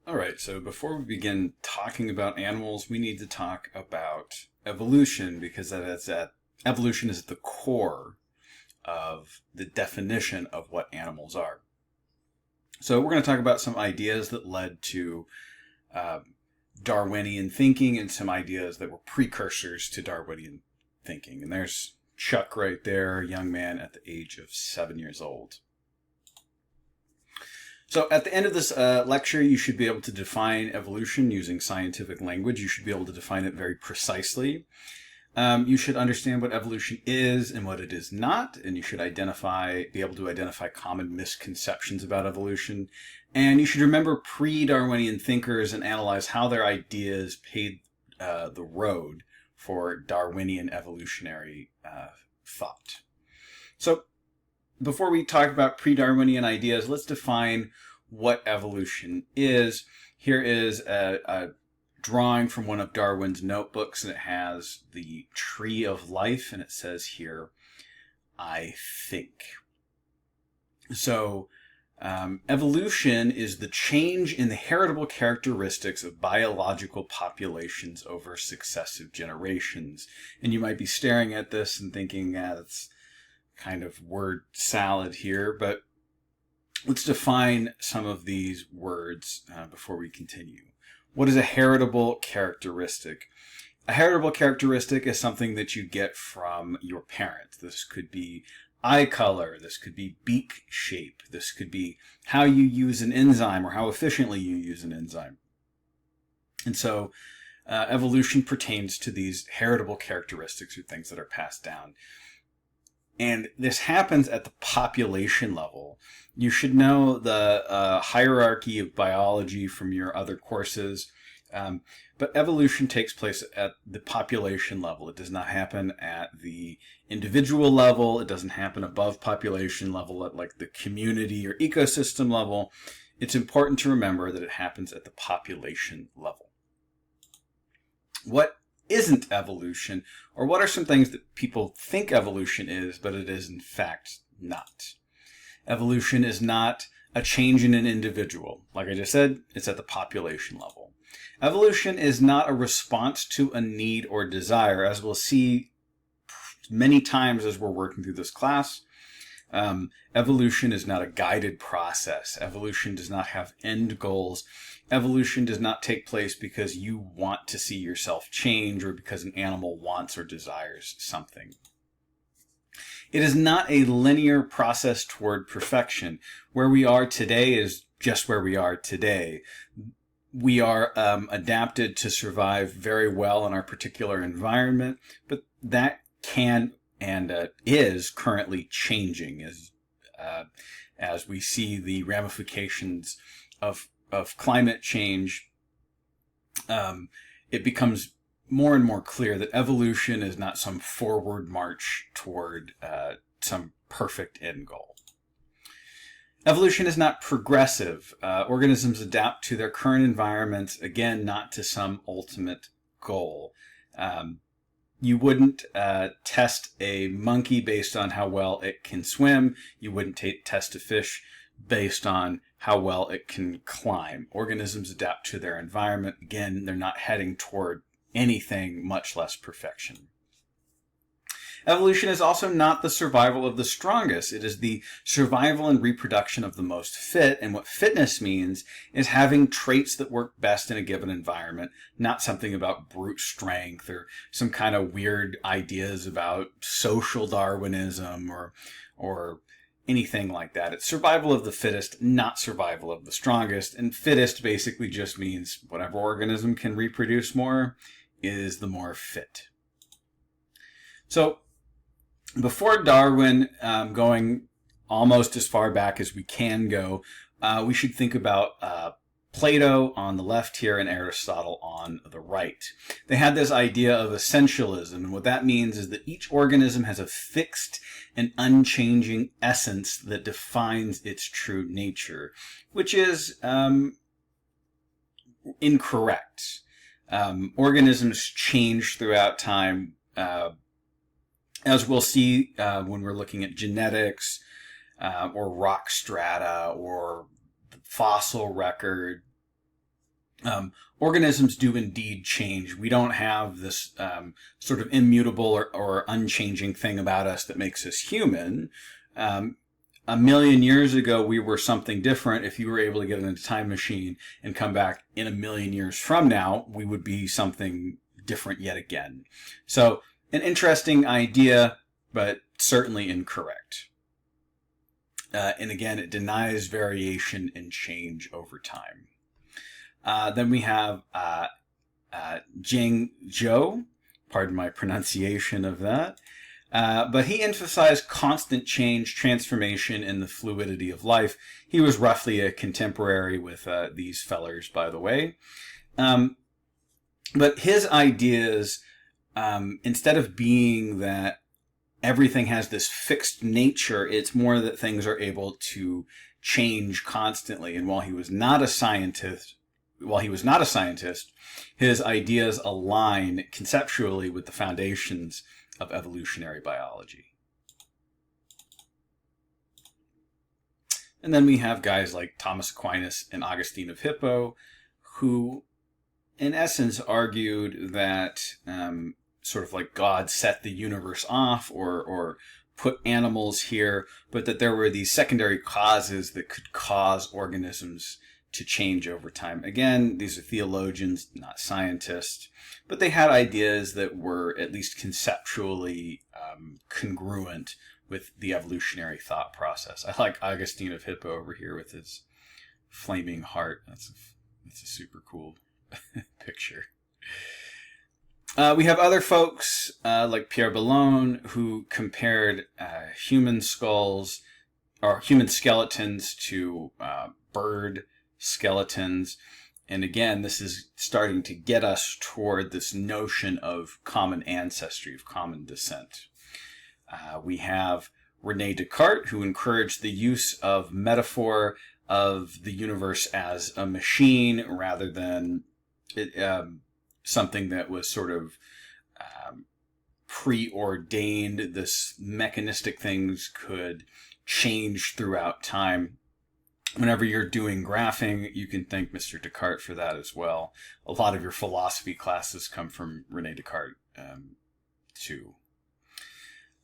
All right, so before we begin talking about animals, we need to talk about evolution because evolution is at the core of the definition of what animals are. So we're going to talk about some ideas that led to Darwinian thinking and some ideas that were precursors to Darwinian thinking. And there's Chuck right there, a young man at the age of 7 years old. So at the end of this lecture, you should be able to define evolution using scientific language. You should be able to define it very precisely. You should understand what evolution is and what it is not, and you should be able to identify common misconceptions about evolution. And you should remember pre-Darwinian thinkers and analyze how their ideas paved the road for Darwinian evolutionary thought. So before we talk about pre-Darwinian ideas, let's define what evolution is. Here is a drawing from one of Darwin's notebooks, and it has the tree of life, and it says here, I think. So evolution is the change in the heritable characteristics of biological populations over successive generations. And you might be staring at this and thinking, that's kind of word salad here, but let's define some of these words before we continue. What is a heritable characteristic? A heritable characteristic is something that you get from your parents. This could be eye color, this could be beak shape, this could be how you use an enzyme or how efficiently you use an enzyme. And so evolution pertains to these heritable characteristics or things that are passed down. And this happens at the population level. You should know the hierarchy of biology from your other courses, but evolution takes place at the population level. It does not happen at the individual level. It doesn't happen above population level at like the community or ecosystem level. It's important to remember that it happens at the population level. What isn't evolution, or what are some things that people think evolution is, but it is in fact not? Evolution is not a change in an individual. Like I just said, it's at the population level. Evolution is not a response to a need or desire, as we'll see many times as we're working through this class. Evolution is not a guided process. Evolution does not have end goals. Evolution does not take place because you want to see yourself change or because an animal wants or desires something. It is not a linear process toward perfection. Where we are today is just where we are today. We are adapted to survive very well in our particular environment, but that can and is currently changing as we see the ramifications of climate change. It becomes more and more clear that evolution is not some forward march toward some perfect end goal. Evolution is not progressive. Organisms adapt to their current environments, again, not to some ultimate goal. You wouldn't test a monkey based on how well it can swim. You wouldn't test a fish based on how well it can climb. Organisms adapt to their environment. Again, they're not heading toward anything, much less perfection. Evolution is also not the survival of the strongest. It is the survival and reproduction of the most fit. And what fitness means is having traits that work best in a given environment, not something about brute strength or some kind of weird ideas about social Darwinism or anything like that. It's survival of the fittest, not survival of the strongest. And fittest basically just means whatever organism can reproduce more is the more fit. So before Darwin, going almost as far back as we can go, we should think about Plato on the left here and Aristotle on the right. They had this idea of essentialism, and what that means is that each organism has a fixed and unchanging essence that defines its true nature, which is incorrect. Organisms change throughout time, as we'll see when we're looking at genetics or rock strata or the fossil record. Organisms do indeed change. We don't have this sort of immutable or unchanging thing about us that makes us human. A million years ago, we were something different. If you were able to get in a time machine and come back in a million years from now, we would be something different yet again. So, an interesting idea, but certainly incorrect. And again, it denies variation and change over time. Then we have Jiang Zhou, pardon my pronunciation of that, but he emphasized constant change, transformation, and the fluidity of life. He was roughly a contemporary with these fellers, by the way. But his ideas, instead of being that everything has this fixed nature, it's more that things are able to change constantly. And while he was not a scientist, his ideas align conceptually with the foundations of evolutionary biology. And then we have guys like Thomas Aquinas and Augustine of Hippo, who in essence argued that sort of like God set the universe off or put animals here, but that there were these secondary causes that could cause organisms to change over time. Again, these are theologians, not scientists, but they had ideas that were at least conceptually congruent with the evolutionary thought process. I like Augustine of Hippo over here with his flaming heart. That's a super cool picture. We have other folks like Pierre Bellon, who compared human skulls or human skeletons to bird skeletons. And again, this is starting to get us toward this notion of common ancestry, of common descent. We have René Descartes, who encouraged the use of metaphor of the universe as a machine rather than something that was sort of preordained. This mechanistic things could change throughout time. Whenever you're doing graphing, you can thank Mr. Descartes for that as well. A lot of your philosophy classes come from René Descartes, too.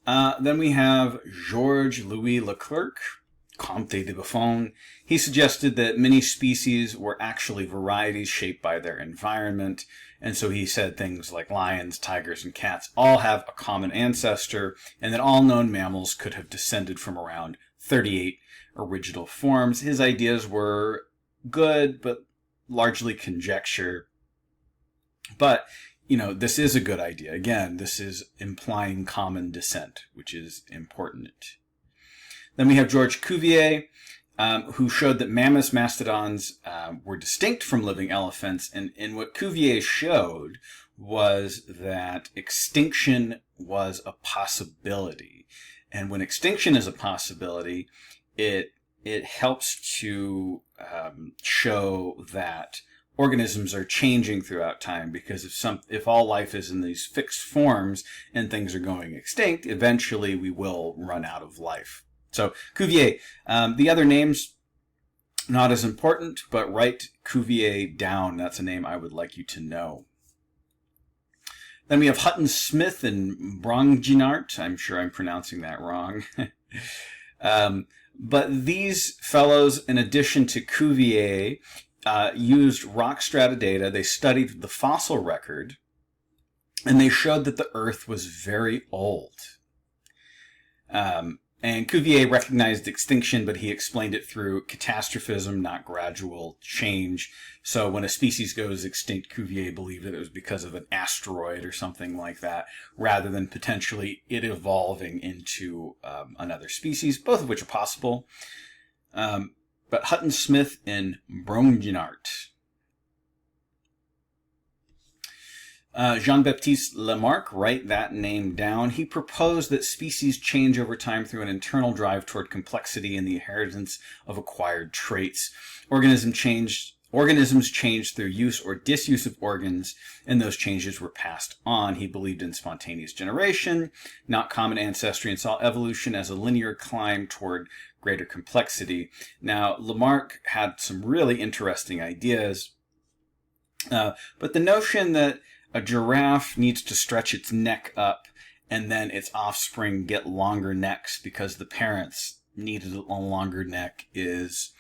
Then we have Georges Louis Leclerc, Comte de Buffon. He suggested that many species were actually varieties shaped by their environment. And so he said things like lions, tigers, and cats all have a common ancestor, and that all known mammals could have descended from around 38 original forms. His ideas were good, but largely conjecture. But, you know, this is a good idea. Again, this is implying common descent, which is important. Then we have Georges Cuvier, who showed that mammoths, mastodons were distinct from living elephants. And what Cuvier showed was that extinction was a possibility. And when extinction is a possibility, it helps to show that organisms are changing throughout time, because if all life is in these fixed forms and things are going extinct, eventually we will run out of life. So Cuvier, the other names, not as important, but write Cuvier down. That's a name I would like you to know. Then we have Hutton Smith and Brongniart. I'm sure I'm pronouncing that wrong. But these fellows, in addition to Cuvier, used rock strata data. They studied the fossil record, and they showed that the Earth was very old. And Cuvier recognized extinction, but he explained it through catastrophism, not gradual change. So when a species goes extinct, Cuvier believed that it was because of an asteroid or something like that, rather than potentially it evolving into another species, both of which are possible. But Hutton Smith and Brongniart. Jean-Baptiste Lamarck, write that name down. He proposed that species change over time through an internal drive toward complexity and the inheritance of acquired traits. Organisms changed through use or disuse of organs, and those changes were passed on. He believed in spontaneous generation, not common ancestry, and saw evolution as a linear climb toward greater complexity. Now, Lamarck had some really interesting ideas. But the notion that a giraffe needs to stretch its neck up and then its offspring get longer necks because the parents needed a longer neck is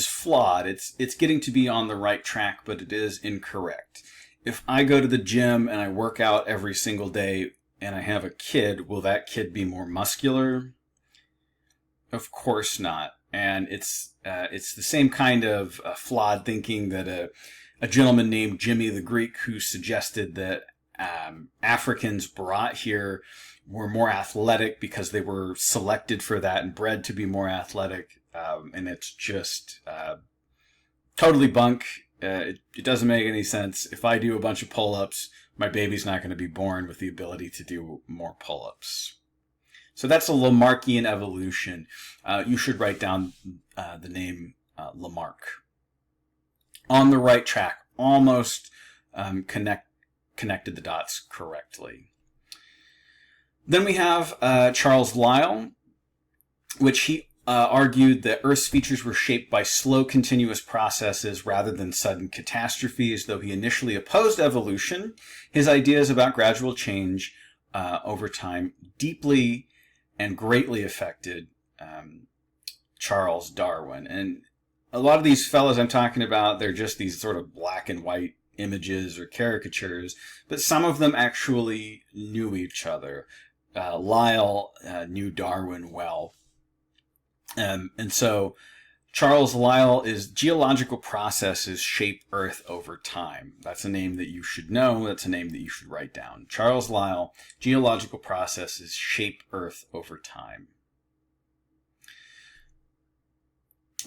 flawed. It's getting to be on the right track, but it is incorrect. If I go to the gym and I work out every single day and I have a kid, will that kid be more muscular? Of course not. And it's the same kind of flawed thinking that a gentleman named Jimmy the Greek, who suggested that Africans brought here were more athletic because they were selected for that and bred to be more athletic. And it's just totally bunk. It doesn't make any sense. If I do a bunch of pull-ups, my baby's not going to be born with the ability to do more pull-ups. So that's a Lamarckian evolution. You should write down the name Lamarck. On the right track, almost connected the dots correctly. Then we have Charles Lyell, which he argued that Earth's features were shaped by slow, continuous processes rather than sudden catastrophes. Though he initially opposed evolution, his ideas about gradual change over time deeply and greatly affected Charles Darwin. And a lot of these fellows I'm talking about, they're just these sort of black and white images or caricatures, but some of them actually knew each other. Lyell knew Darwin well. And so Charles Lyell is geological processes shape Earth over time. That's a name that you should know. That's a name that you should write down. Charles Lyell, geological processes shape Earth over time.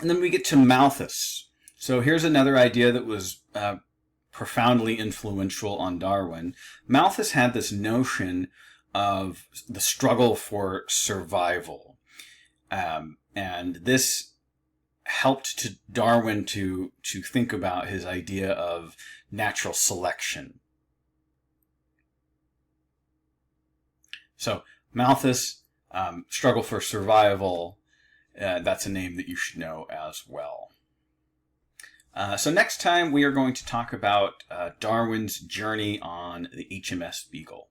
And then we get to Malthus. So here's another idea that was profoundly influential on Darwin. Malthus had this notion of the struggle for survival. And this helped to Darwin to think about his idea of natural selection. So Malthus, struggle for survival, that's a name that you should know as well. So next time we are going to talk about Darwin's journey on the HMS Beagle.